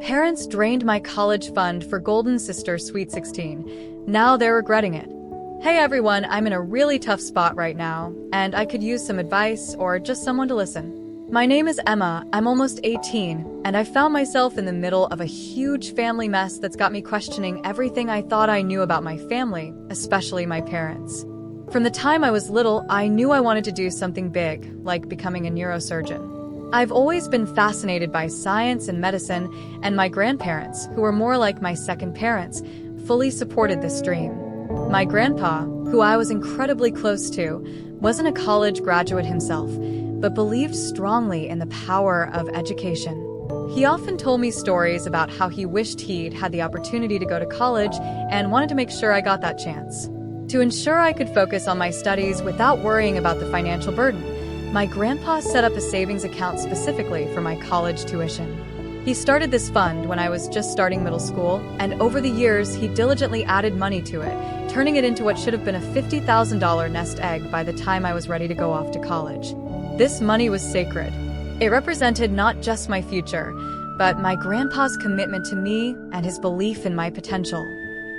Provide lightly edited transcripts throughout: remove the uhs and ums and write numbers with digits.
Parents drained my college fund for Golden Sister Sweet 16. Now they're regretting it. Hey everyone, I'm in a really tough spot right now, and I could use some advice or just someone to listen. My name is Emma, I'm almost 18, and I found myself in the middle of a huge family mess that's got me questioning everything I thought I knew about my family, especially my parents. From the time I was little, I knew I wanted to do something big, like becoming a neurosurgeon. I've always been fascinated by science and medicine, and my grandparents, who were more like my second parents, fully supported this dream. My grandpa, who I was incredibly close to, wasn't a college graduate himself, but believed strongly in the power of education. He often told me stories about how he wished he'd had the opportunity to go to college and wanted to make sure I got that chance. To ensure I could focus on my studies without worrying about the financial burden, my grandpa set up a savings account specifically for my college tuition. He started this fund when I was just starting middle school, and over the years he diligently added money to it, turning it into what should have been a $50,000 nest egg by the time I was ready to go off to college. This money was sacred. It represented not just my future, but my grandpa's commitment to me and his belief in my potential.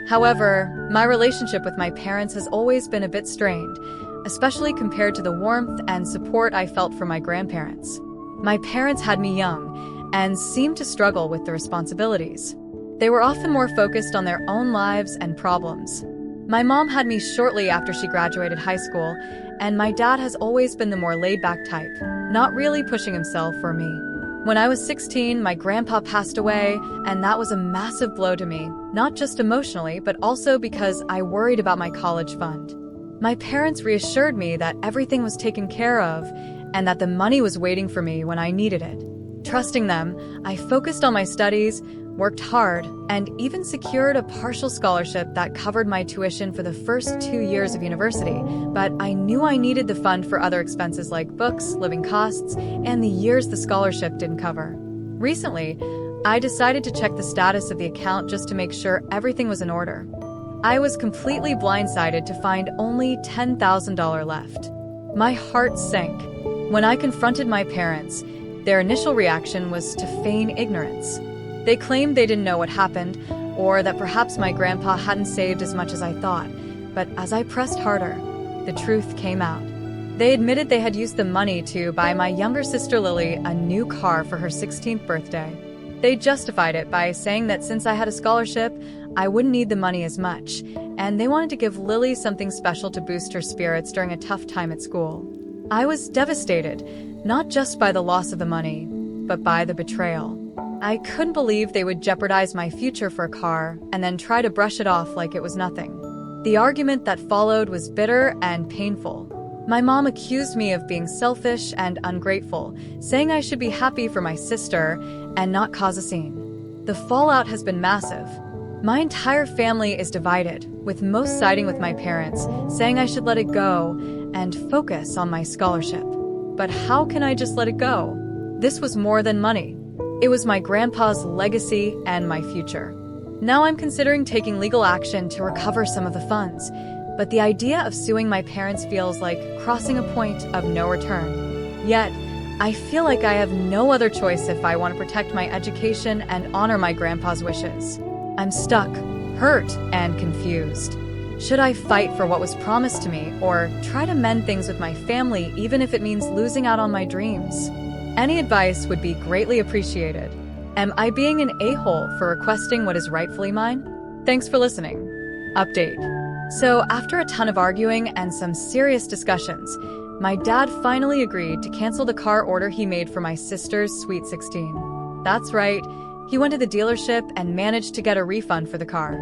However, my relationship with my parents has always been a bit strained, especially compared to the warmth and support I felt from my grandparents. My parents had me young and seemed to struggle with the responsibilities. They were often more focused on their own lives and problems. My mom had me shortly after she graduated high school, and my dad has always been the more laid-back type, not really pushing himself for me. When I was 16, my grandpa passed away, and that was a massive blow to me, not just emotionally, but also because I worried about my college fund. My parents reassured me that everything was taken care of and that the money was waiting for me when I needed it. Trusting them, I focused on my studies, worked hard, and even secured a partial scholarship that covered my tuition for the first 2 years of university, but I knew I needed the fund for other expenses like books, living costs, and the years the scholarship didn't cover. Recently, I decided to check the status of the account just to make sure everything was in order. I was completely blindsided to find only $10,000 left. My heart sank. When I confronted my parents, their initial reaction was to feign ignorance. They claimed they didn't know what happened, or that perhaps my grandpa hadn't saved as much as I thought. But as I pressed harder, the truth came out. They admitted they had used the money to buy my younger sister Lily a new car for her 16th birthday. They justified it by saying that since I had a scholarship, I wouldn't need the money as much, and they wanted to give Lily something special to boost her spirits during a tough time at school. I was devastated, not just by the loss of the money, but by the betrayal. I couldn't believe they would jeopardize my future for a car and then try to brush it off like it was nothing. The argument that followed was bitter and painful. My mom accused me of being selfish and ungrateful, saying I should be happy for my sister and not cause a scene. The fallout has been massive. My entire family is divided, with most siding with my parents, saying I should let it go and focus on my scholarship. But how can I just let it go? This was more than money. It was my grandpa's legacy and my future. Now I'm considering taking legal action to recover some of the funds, but the idea of suing my parents feels like crossing a point of no return. Yet, I feel like I have no other choice if I want to protect my education and honor my grandpa's wishes. I'm stuck, hurt, and confused. Should I fight for what was promised to me, or try to mend things with my family even if it means losing out on my dreams? Any advice would be greatly appreciated. Am I being an a-hole for requesting what is rightfully mine? Thanks for listening. Update. So, after a ton of arguing and some serious discussions, my dad finally agreed to cancel the car order he made for my sister's Sweet 16. That's right. He went to the dealership and managed to get a refund for the car.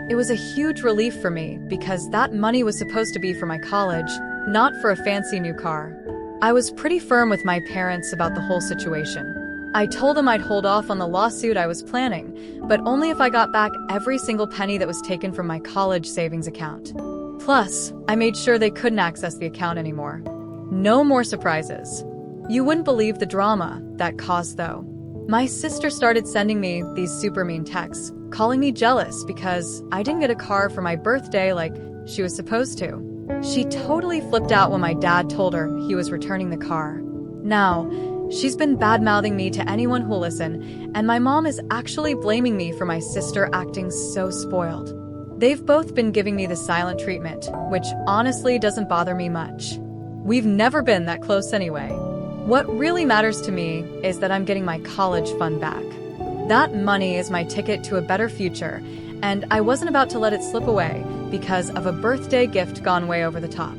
It was a huge relief for me because that money was supposed to be for my college, not for a fancy new car. I was pretty firm with my parents about the whole situation. I told them I'd hold off on the lawsuit I was planning, but only if I got back every single penny that was taken from my college savings account. Plus, I made sure they couldn't access the account anymore. No more surprises. You wouldn't believe the drama that caused, though. My sister started sending me these super mean texts, calling me jealous because I didn't get a car for my birthday like she was supposed to. She totally flipped out when my dad told her he was returning the car. Now, She's been bad-mouthing me to anyone who'll listen, and my mom is actually blaming me for my sister acting so spoiled. They've both been giving me the silent treatment, which honestly doesn't bother me much. We've never been that close anyway. What really matters to me is that I'm getting my college fund back. That money is my ticket to a better future, and I wasn't about to let it slip away because of a birthday gift gone way over the top.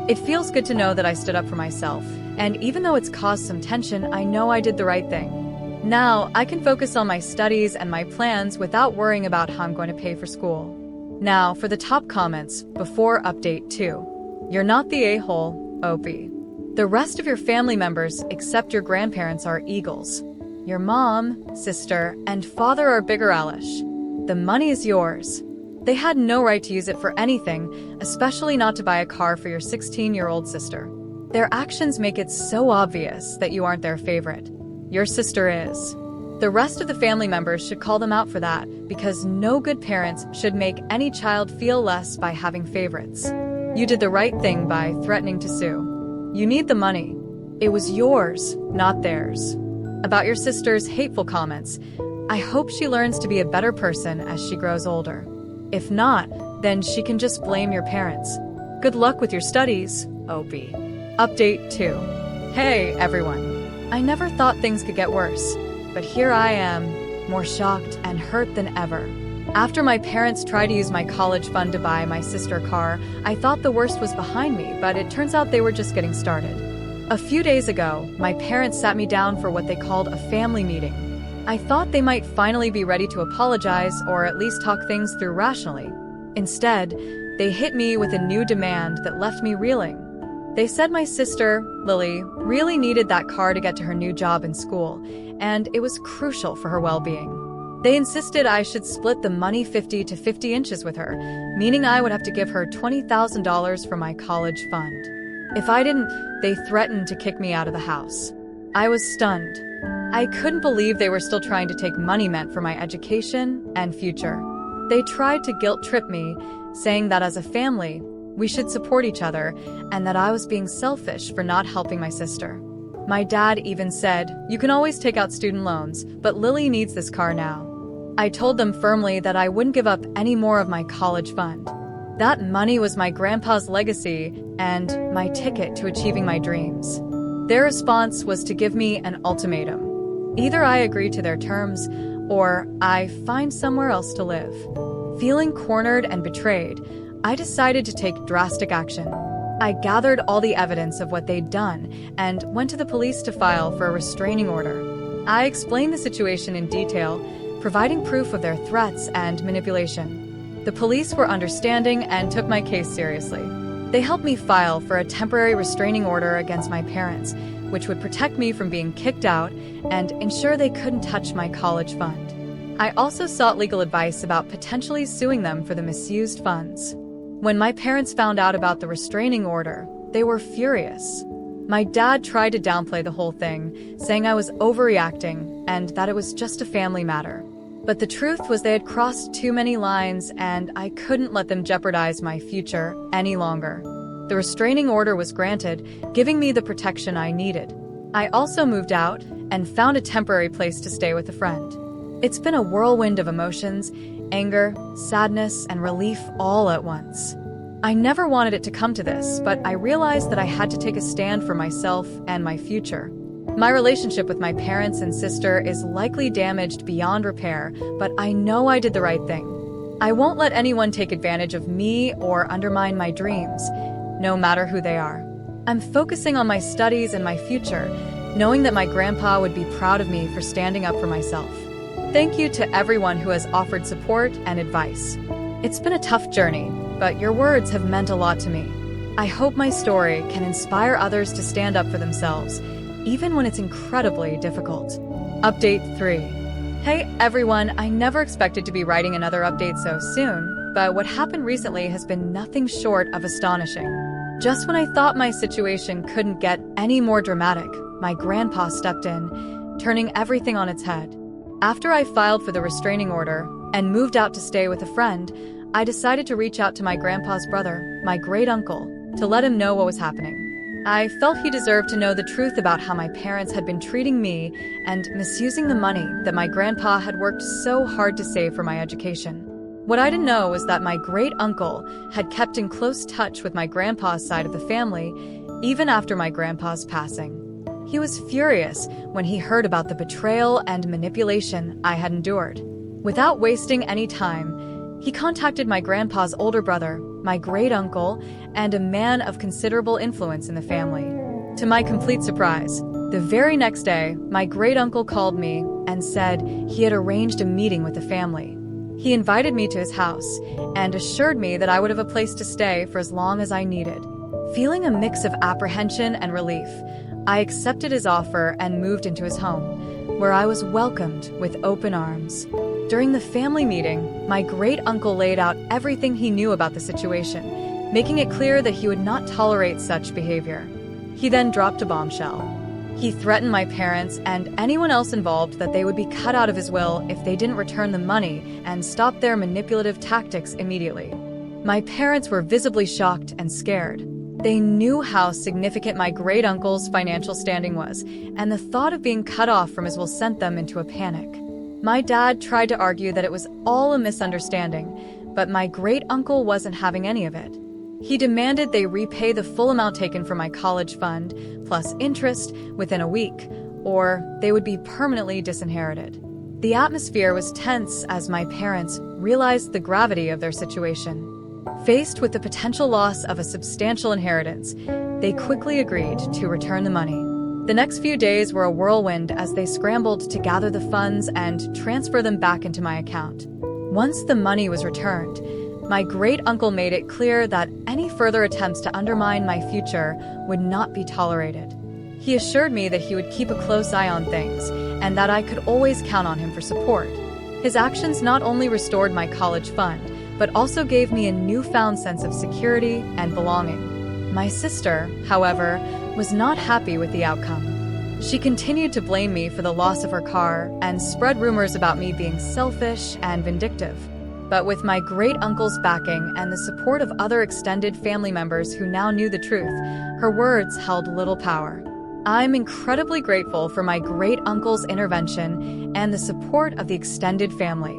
It feels good to know that I stood up for myself, and even though it's caused some tension, I know I did the right thing. Now, I can focus on my studies and my plans without worrying about how I'm going to pay for school. Now, for the top comments before update 2. You're not the a-hole, Opie. The rest of your family members, except your grandparents, are eagles. Your mom, sister, and father are bigger Alish. The money is yours. They had no right to use it for anything, especially not to buy a car for your 16-year-old sister. Their actions make it so obvious that you aren't their favorite. Your sister is. The rest of the family members should call them out for that, because no good parents should make any child feel less by having favorites. You did the right thing by threatening to sue. You need the money. It was yours, not theirs. About your sister's hateful comments, I hope she learns to be a better person as she grows older. If not, then she can just blame your parents. Good luck with your studies, Opie. Update 2. Hey, everyone. I never thought things could get worse, but here I am, more shocked and hurt than ever. After my parents tried to use my college fund to buy my sister a car, I thought the worst was behind me, but it turns out they were just getting started. A few days ago, my parents sat me down for what they called a family meeting. I thought they might finally be ready to apologize or at least talk things through rationally. Instead, they hit me with a new demand that left me reeling. They said my sister, Lily, really needed that car to get to her new job in school, and it was crucial for her well-being. They insisted I should split the money 50 to 50 inches with her, meaning I would have to give her $20,000 for my college fund. If I didn't, they threatened to kick me out of the house. I was stunned. I couldn't believe they were still trying to take money meant for my education and future. They tried to guilt-trip me, saying that as a family, we should support each other, and that I was being selfish for not helping my sister. My dad even said, "You can always take out student loans, but Lily needs this car now." I told them firmly that I wouldn't give up any more of my college fund. That money was my grandpa's legacy and my ticket to achieving my dreams. Their response was to give me an ultimatum. Either I agree to their terms, or I find somewhere else to live. Feeling cornered and betrayed, I decided to take drastic action. I gathered all the evidence of what they'd done and went to the police to file for a restraining order. I explained the situation in detail, providing proof of their threats and manipulation. The police were understanding and took my case seriously. They helped me file for a temporary restraining order against my parents, which would protect me from being kicked out and ensure they couldn't touch my college fund. I also sought legal advice about potentially suing them for the misused funds. When my parents found out about the restraining order, they were furious. My dad tried to downplay the whole thing, saying I was overreacting and that it was just a family matter. But the truth was they had crossed too many lines and I couldn't let them jeopardize my future any longer. The restraining order was granted, giving me the protection I needed. I also moved out and found a temporary place to stay with a friend. It's been a whirlwind of emotions, anger, sadness, and relief all at once. I never wanted it to come to this, but I realized that I had to take a stand for myself and my future. My relationship with my parents and sister is likely damaged beyond repair, but I know I did the right thing. I won't let anyone take advantage of me or undermine my dreams, no matter who they are. I'm focusing on my studies and my future, knowing that my grandpa would be proud of me for standing up for myself. Thank you to everyone who has offered support and advice. It's been a tough journey, but your words have meant a lot to me. I hope my story can inspire others to stand up for themselves, even when it's incredibly difficult. Update 3. Hey everyone, I never expected to be writing another update so soon, but what happened recently has been nothing short of astonishing. Just when I thought my situation couldn't get any more dramatic, my grandpa stepped in, turning everything on its head. After I filed for the restraining order and moved out to stay with a friend, I decided to reach out to my grandpa's brother, my great-uncle, to let him know what was happening. I felt he deserved to know the truth about how my parents had been treating me and misusing the money that my grandpa had worked so hard to save for my education. What I didn't know was that my great-uncle had kept in close touch with my grandpa's side of the family even after my grandpa's passing. He was furious when he heard about the betrayal and manipulation I had endured. Without wasting any time, he contacted my grandpa's older brother, my great-uncle, and a man of considerable influence in the family. To my complete surprise, the very next day, my great-uncle called me and said he had arranged a meeting with the family. He invited me to his house and assured me that I would have a place to stay for as long as I needed. Feeling a mix of apprehension and relief, I accepted his offer and moved into his home, where I was welcomed with open arms. During the family meeting, my great-uncle laid out everything he knew about the situation, making it clear that he would not tolerate such behavior. He then dropped a bombshell. He threatened my parents and anyone else involved that they would be cut out of his will if they didn't return the money and stop their manipulative tactics immediately. My parents were visibly shocked and scared. They knew how significant my great-uncle's financial standing was, and the thought of being cut off from his will sent them into a panic. My dad tried to argue that it was all a misunderstanding, but my great-uncle wasn't having any of it. He demanded they repay the full amount taken from my college fund, plus interest, within a week, or they would be permanently disinherited. The atmosphere was tense as my parents realized the gravity of their situation. Faced with the potential loss of a substantial inheritance, they quickly agreed to return the money. The next few days were a whirlwind as they scrambled to gather the funds and transfer them back into my account. Once the money was returned, my great-uncle made it clear that any further attempts to undermine my future would not be tolerated. He assured me that he would keep a close eye on things and that I could always count on him for support. His actions not only restored my college fund, but also gave me a newfound sense of security and belonging. My sister, however, was not happy with the outcome. She continued to blame me for the loss of her car and spread rumors about me being selfish and vindictive. But with my great-uncle's backing and the support of other extended family members who now knew the truth, her words held little power. I'm incredibly grateful for my great-uncle's intervention and the support of the extended family.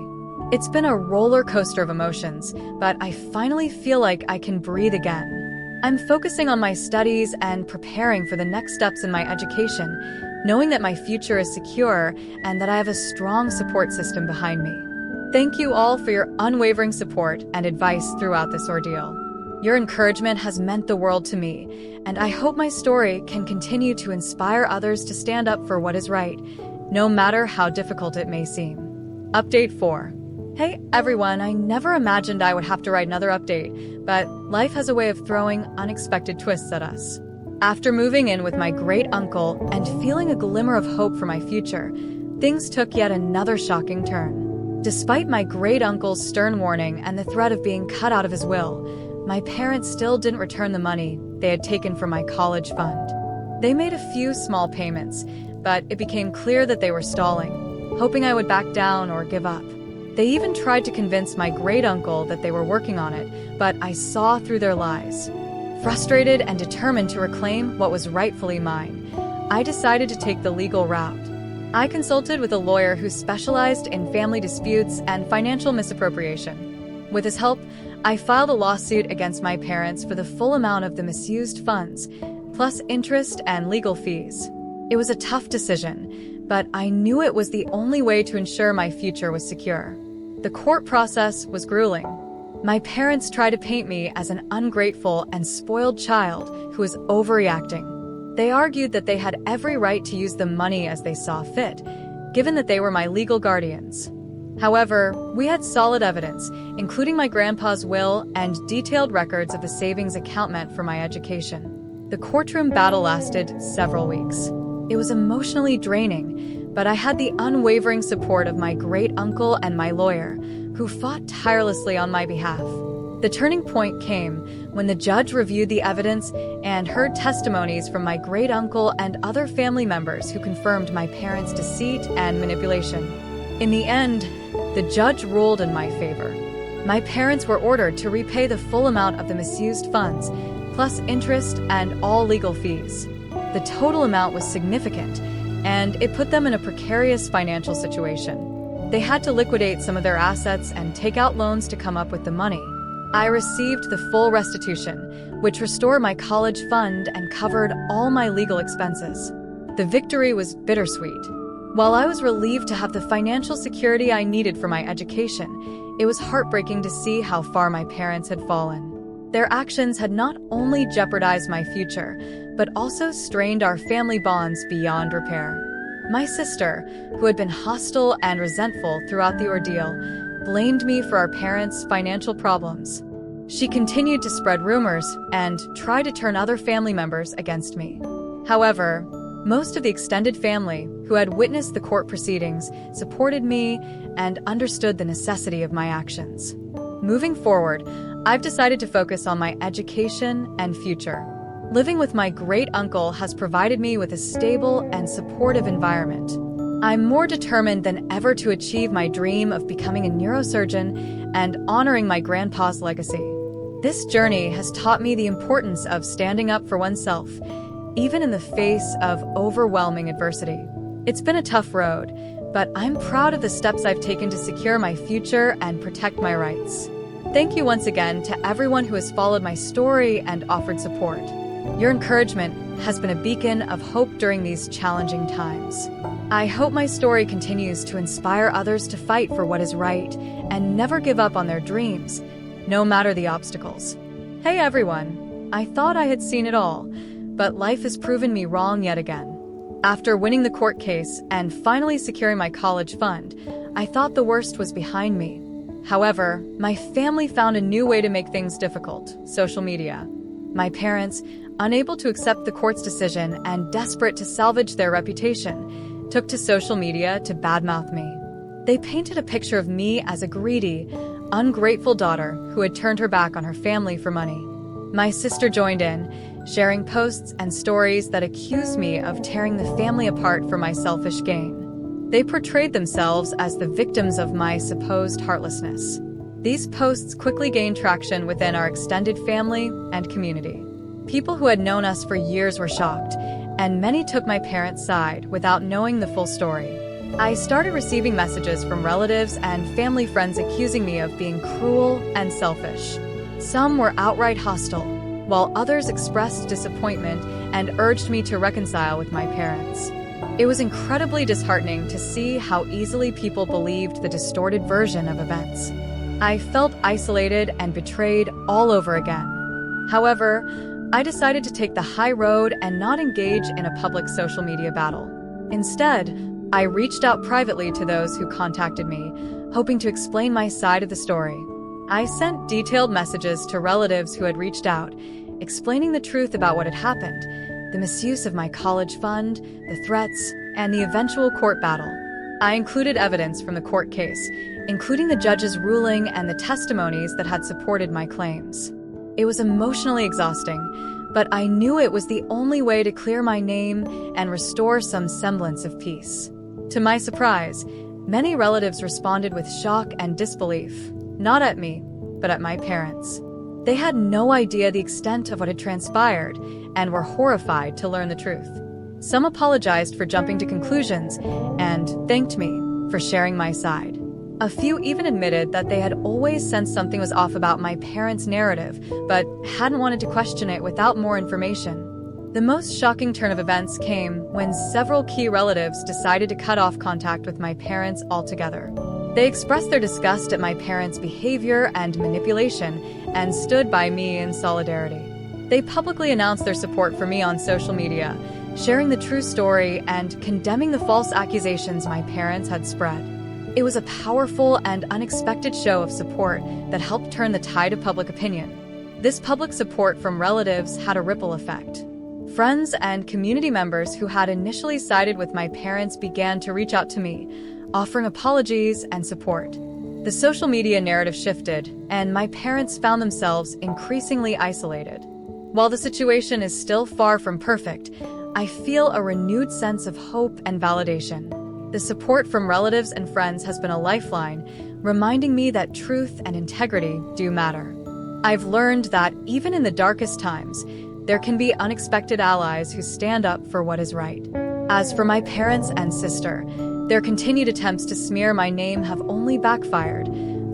It's been a roller coaster of emotions, but I finally feel like I can breathe again. I'm focusing on my studies and preparing for the next steps in my education, knowing that my future is secure and that I have a strong support system behind me. Thank you all for your unwavering support and advice throughout this ordeal. Your encouragement has meant the world to me, and I hope my story can continue to inspire others to stand up for what is right, no matter how difficult it may seem. Update 4. Hey everyone, I never imagined I would have to write another update, but life has a way of throwing unexpected twists at us. After moving in with my great-uncle and feeling a glimmer of hope for my future, things took yet another shocking turn. Despite my great-uncle's stern warning and the threat of being cut out of his will, my parents still didn't return the money they had taken from my college fund. They made a few small payments, but it became clear that they were stalling, hoping I would back down or give up. They even tried to convince my great-uncle that they were working on it, but I saw through their lies. Frustrated and determined to reclaim what was rightfully mine, I decided to take the legal route. I consulted with a lawyer who specialized in family disputes and financial misappropriation. With his help, I filed a lawsuit against my parents for the full amount of the misused funds, plus interest and legal fees. It was a tough decision, but I knew it was the only way to ensure my future was secure. The court process was grueling. My parents tried to paint me as an ungrateful and spoiled child who was overreacting. They argued that they had every right to use the money as they saw fit, given that they were my legal guardians. However, we had solid evidence, including my grandpa's will and detailed records of the savings account meant for my education. The courtroom battle lasted several weeks. It was emotionally draining, but I had the unwavering support of my great-uncle and my lawyer, who fought tirelessly on my behalf. The turning point came when the judge reviewed the evidence and heard testimonies from my great-uncle and other family members who confirmed my parents' deceit and manipulation. In the end, the judge ruled in my favor. My parents were ordered to repay the full amount of the misused funds, plus interest and all legal fees. The total amount was significant, and it put them in a precarious financial situation. They had to liquidate some of their assets and take out loans to come up with the money. I received the full restitution, which restored my college fund and covered all my legal expenses. The victory was bittersweet. While I was relieved to have the financial security I needed for my education, it was heartbreaking to see how far my parents had fallen. Their actions had not only jeopardized my future, but also strained our family bonds beyond repair. My sister, who had been hostile and resentful throughout the ordeal, blamed me for our parents' financial problems. She continued to spread rumors and try to turn other family members against me. However, most of the extended family, who had witnessed the court proceedings, supported me and understood the necessity of my actions. Moving forward, I've decided to focus on my education and future. Living with my great-uncle has provided me with a stable and supportive environment. I'm more determined than ever to achieve my dream of becoming a neurosurgeon and honoring my grandpa's legacy. This journey has taught me the importance of standing up for oneself, even in the face of overwhelming adversity. It's been a tough road, but I'm proud of the steps I've taken to secure my future and protect my rights. Thank you once again to everyone who has followed my story and offered support. Your encouragement has been a beacon of hope during these challenging times. I hope my story continues to inspire others to fight for what is right and never give up on their dreams, no matter the obstacles. Hey everyone, I thought I had seen it all, but life has proven me wrong yet again. After winning the court case and finally securing my college fund, I thought the worst was behind me. However, my family found a new way to make things difficult: social media. My parents, unable to accept the court's decision and desperate to salvage their reputation, took to social media to badmouth me. They painted a picture of me as a greedy, ungrateful daughter who had turned her back on her family for money. My sister joined in, sharing posts and stories that accused me of tearing the family apart for my selfish gain. They portrayed themselves as the victims of my supposed heartlessness. These posts quickly gained traction within our extended family and community. People who had known us for years were shocked, and many took my parents' side without knowing the full story. I started receiving messages from relatives and family friends accusing me of being cruel and selfish. Some were outright hostile, while others expressed disappointment and urged me to reconcile with my parents. It was incredibly disheartening to see how easily people believed the distorted version of events. I felt isolated and betrayed all over again. However, I decided to take the high road and not engage in a public social media battle. Instead, I reached out privately to those who contacted me, hoping to explain my side of the story. I sent detailed messages to relatives who had reached out, explaining the truth about what had happened, the misuse of my college fund, the threats, and the eventual court battle. I included evidence from the court case, including the judge's ruling and the testimonies that had supported my claims. It was emotionally exhausting, but I knew it was the only way to clear my name and restore some semblance of peace. To my surprise, many relatives responded with shock and disbelief, not at me, but at my parents. They had no idea the extent of what had transpired and were horrified to learn the truth. Some apologized for jumping to conclusions and thanked me for sharing my side. A few even admitted that they had always sensed something was off about my parents' narrative, but hadn't wanted to question it without more information. The most shocking turn of events came when several key relatives decided to cut off contact with my parents altogether. They expressed their disgust at my parents' behavior and manipulation and stood by me in solidarity. They publicly announced their support for me on social media, sharing the true story and condemning the false accusations my parents had spread. It was a powerful and unexpected show of support that helped turn the tide of public opinion. This public support from relatives had a ripple effect. Friends and community members who had initially sided with my parents began to reach out to me, offering apologies and support. The social media narrative shifted, and my parents found themselves increasingly isolated. While the situation is still far from perfect, I feel a renewed sense of hope and validation. The support from relatives and friends has been a lifeline, reminding me that truth and integrity do matter. I've learned that even in the darkest times, there can be unexpected allies who stand up for what is right. As for my parents and sister, their continued attempts to smear my name have only backfired,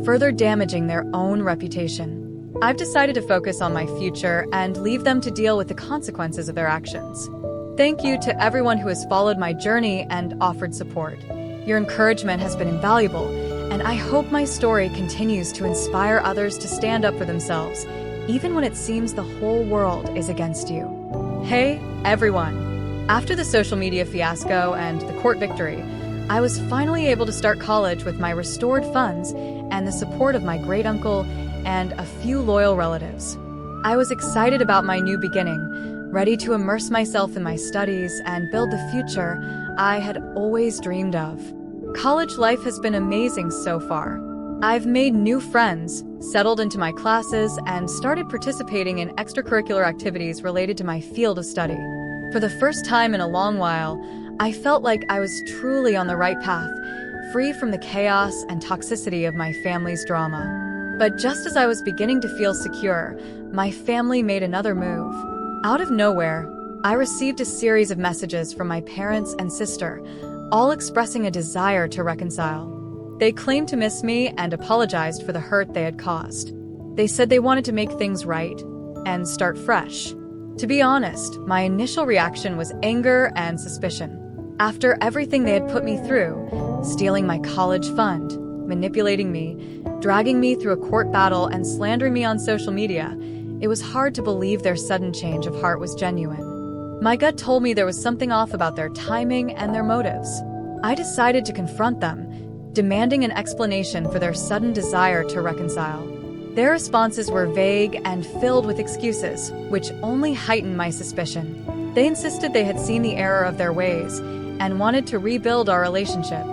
further damaging their own reputation. I've decided to focus on my future and leave them to deal with the consequences of their actions. Thank you to everyone who has followed my journey and offered support. Your encouragement has been invaluable, and I hope my story continues to inspire others to stand up for themselves, even when it seems the whole world is against you. Hey, everyone! After the social media fiasco and the court victory, I was finally able to start college with my restored funds and the support of my great-uncle and a few loyal relatives. I was excited about my new beginning, ready to immerse myself in my studies and build the future I had always dreamed of. College life has been amazing so far. I've made new friends, settled into my classes, and started participating in extracurricular activities related to my field of study. For the first time in a long while, I felt like I was truly on the right path, free from the chaos and toxicity of my family's drama. But just as I was beginning to feel secure, my family made another move. Out of nowhere, I received a series of messages from my parents and sister, all expressing a desire to reconcile. They claimed to miss me and apologized for the hurt they had caused. They said they wanted to make things right and start fresh. To be honest, my initial reaction was anger and suspicion. After everything they had put me through, stealing my college fund, manipulating me, dragging me through a court battle, and slandering me on social media, it was hard to believe their sudden change of heart was genuine. My gut told me there was something off about their timing and their motives. I decided to confront them, demanding an explanation for their sudden desire to reconcile. Their responses were vague and filled with excuses, which only heightened my suspicion. They insisted they had seen the error of their ways and wanted to rebuild our relationship.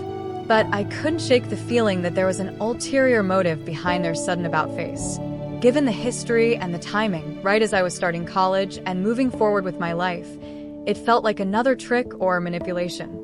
But I couldn't shake the feeling that there was an ulterior motive behind their sudden about-face. Given the history and the timing, right as I was starting college and moving forward with my life, it felt like another trick or manipulation.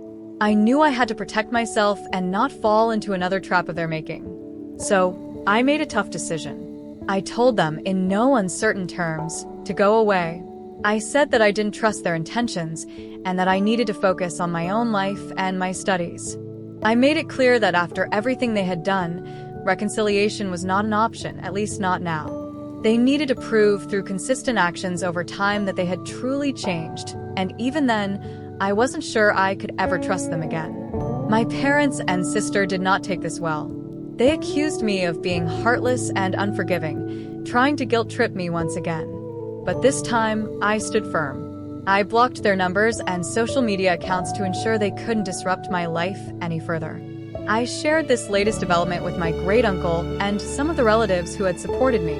I knew I had to protect myself and not fall into another trap of their making. So, I made a tough decision. I told them, in no uncertain terms, to go away. I said that I didn't trust their intentions and that I needed to focus on my own life and my studies. I made it clear that after everything they had done, reconciliation was not an option, at least not now. They needed to prove through consistent actions over time that they had truly changed, and even then, I wasn't sure I could ever trust them again. My parents and sister did not take this well. They accused me of being heartless and unforgiving, trying to guilt-trip me once again. But this time, I stood firm. I blocked their numbers and social media accounts to ensure they couldn't disrupt my life any further. I shared this latest development with my great-uncle and some of the relatives who had supported me.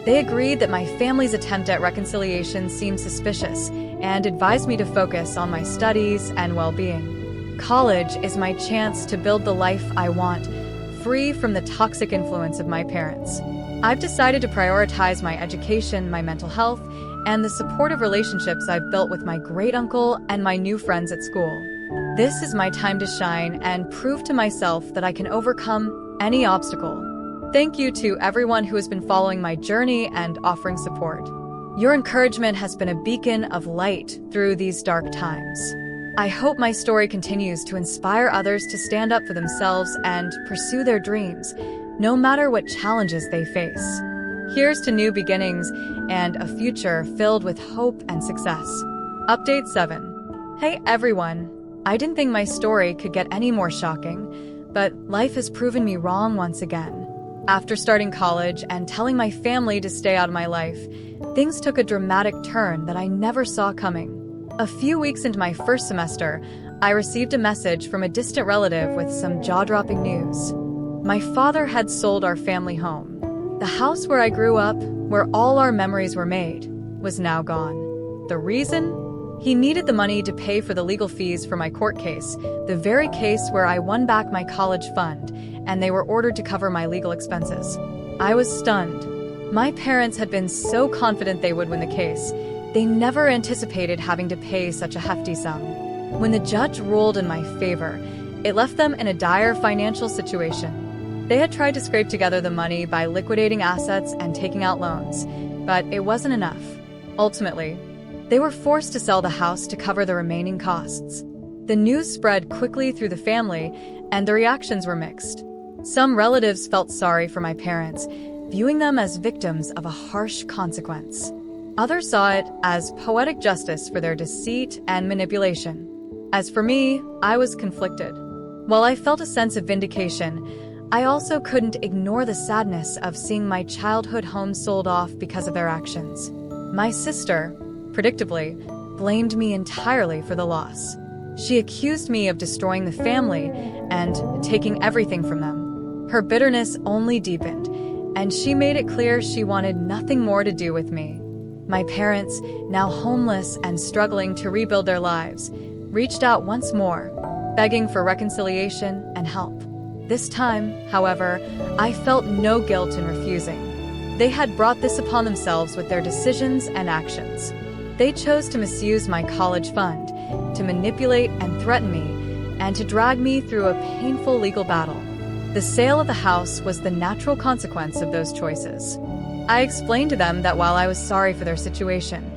They agreed that my family's attempt at reconciliation seemed suspicious and advised me to focus on my studies and well-being. College is my chance to build the life I want, free from the toxic influence of my parents. I've decided to prioritize my education, my mental health, and the supportive relationships I've built with my great-uncle and my new friends at school. This is my time to shine and prove to myself that I can overcome any obstacle. Thank you to everyone who has been following my journey and offering support. Your encouragement has been a beacon of light through these dark times. I hope my story continues to inspire others to stand up for themselves and pursue their dreams, no matter what challenges they face. Here's to new beginnings and a future filled with hope and success. Update 7. Hey everyone! I didn't think my story could get any more shocking, but life has proven me wrong once again. After starting college and telling my family to stay out of my life, things took a dramatic turn that I never saw coming. A few weeks into my first semester, I received a message from a distant relative with some jaw-dropping news. My father had sold our family home. The house where I grew up, where all our memories were made, was now gone. The reason? He needed the money to pay for the legal fees for my court case, the very case where I won back my college fund, and they were ordered to cover my legal expenses. I was stunned. My parents had been so confident they would win the case. They never anticipated having to pay such a hefty sum. When the judge ruled in my favor, it left them in a dire financial situation. They had tried to scrape together the money by liquidating assets and taking out loans, but it wasn't enough. Ultimately, they were forced to sell the house to cover the remaining costs. The news spread quickly through the family, and the reactions were mixed. Some relatives felt sorry for my parents, viewing them as victims of a harsh consequence. Others saw it as poetic justice for their deceit and manipulation. As for me, I was conflicted. While I felt a sense of vindication, I also couldn't ignore the sadness of seeing my childhood home sold off because of their actions. My sister, predictably, blamed me entirely for the loss. She accused me of destroying the family and taking everything from them. Her bitterness only deepened, and she made it clear she wanted nothing more to do with me. My parents, now homeless and struggling to rebuild their lives, reached out once more, begging for reconciliation and help. This time, however, I felt no guilt in refusing. They had brought this upon themselves with their decisions and actions. They chose to misuse my college fund, to manipulate and threaten me, and to drag me through a painful legal battle. The sale of the house was the natural consequence of those choices. I explained to them that while I was sorry for their situation,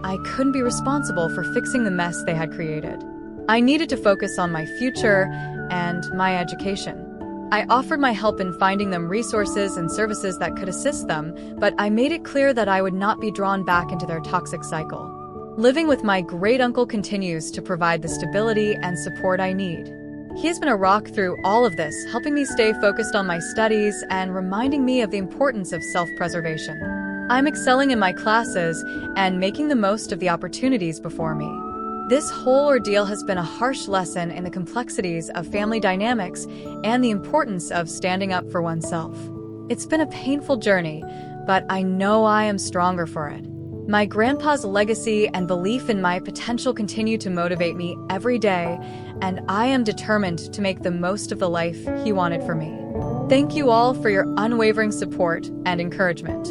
I couldn't be responsible for fixing the mess they had created. I needed to focus on my future and my education. I offered my help in finding them resources and services that could assist them, but I made it clear that I would not be drawn back into their toxic cycle. Living with my great-uncle continues to provide the stability and support I need. He has been a rock through all of this, helping me stay focused on my studies and reminding me of the importance of self-preservation. I'm excelling in my classes and making the most of the opportunities before me. This whole ordeal has been a harsh lesson in the complexities of family dynamics and the importance of standing up for oneself. It's been a painful journey, but I know I am stronger for it. My grandpa's legacy and belief in my potential continue to motivate me every day, and I am determined to make the most of the life he wanted for me. Thank you all for your unwavering support and encouragement.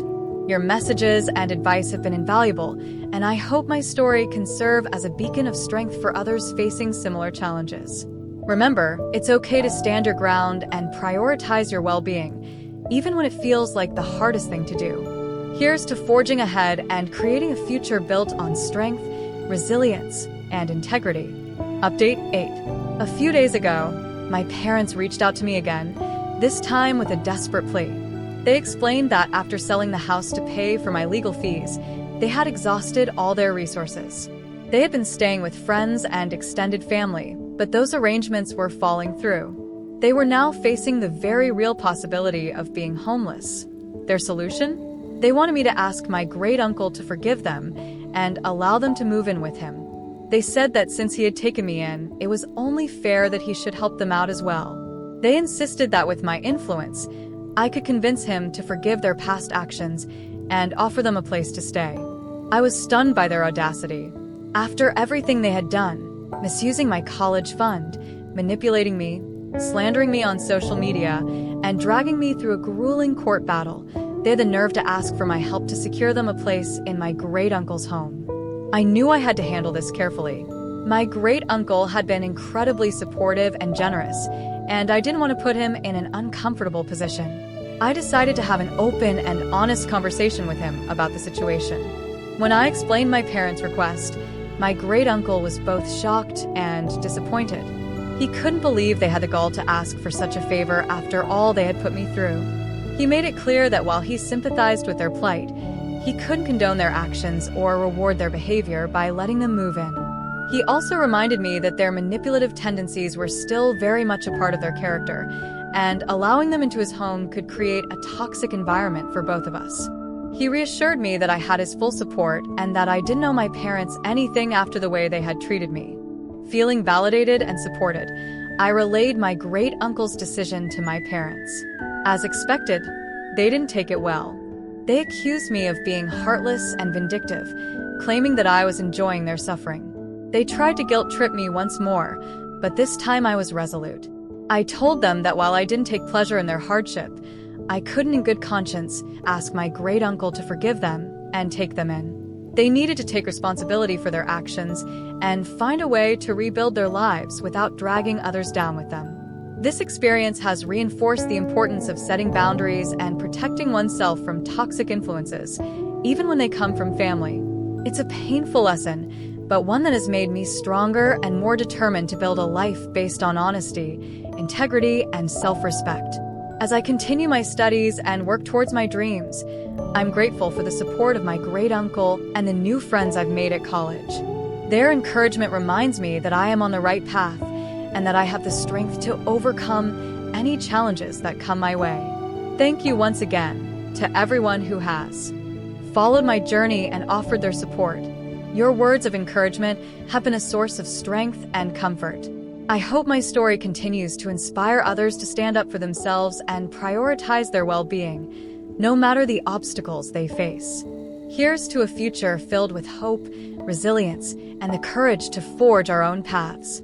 Your messages and advice have been invaluable, and I hope my story can serve as a beacon of strength for others facing similar challenges. Remember, it's okay to stand your ground and prioritize your well-being, even when it feels like the hardest thing to do. Here's to forging ahead and creating a future built on strength, resilience, and integrity. Update 8. A few days ago, my parents reached out to me again, this time with a desperate plea. They explained that after selling the house to pay for my legal fees, they had exhausted all their resources. They had been staying with friends and extended family, but those arrangements were falling through. They were now facing the very real possibility of being homeless. Their solution? They wanted me to ask my great-uncle to forgive them and allow them to move in with him. They said that since he had taken me in, it was only fair that he should help them out as well. They insisted that with my influence, I could convince him to forgive their past actions and offer them a place to stay. I was stunned by their audacity. After everything they had done, misusing my college fund, manipulating me, slandering me on social media, and dragging me through a grueling court battle, they had the nerve to ask for my help to secure them a place in my great-uncle's home. I knew I had to handle this carefully. My great-uncle had been incredibly supportive and generous, and I didn't want to put him in an uncomfortable position. I decided to have an open and honest conversation with him about the situation. When I explained my parents' request, my great-uncle was both shocked and disappointed. He couldn't believe they had the gall to ask for such a favor after all they had put me through. He made it clear that while he sympathized with their plight, he couldn't condone their actions or reward their behavior by letting them move in. He also reminded me that their manipulative tendencies were still very much a part of their character, and allowing them into his home could create a toxic environment for both of us. He reassured me that I had his full support and that I didn't owe my parents anything after the way they had treated me. Feeling validated and supported, I relayed my great-uncle's decision to my parents. As expected, they didn't take it well. They accused me of being heartless and vindictive, claiming that I was enjoying their suffering. They tried to guilt-trip me once more, but this time I was resolute. I told them that while I didn't take pleasure in their hardship, I couldn't in good conscience ask my great-uncle to forgive them and take them in. They needed to take responsibility for their actions and find a way to rebuild their lives without dragging others down with them. This experience has reinforced the importance of setting boundaries and protecting oneself from toxic influences, even when they come from family. It's a painful lesson, but one that has made me stronger and more determined to build a life based on honesty, integrity, and self-respect. As I continue my studies and work towards my dreams, I'm grateful for the support of my great uncle and the new friends I've made at college. Their encouragement reminds me that I am on the right path and that I have the strength to overcome any challenges that come my way. Thank you once again to everyone who has followed my journey and offered their support. Your words of encouragement have been a source of strength and comfort. I hope my story continues to inspire others to stand up for themselves and prioritize their well-being, no matter the obstacles they face. Here's to a future filled with hope, resilience, and the courage to forge our own paths.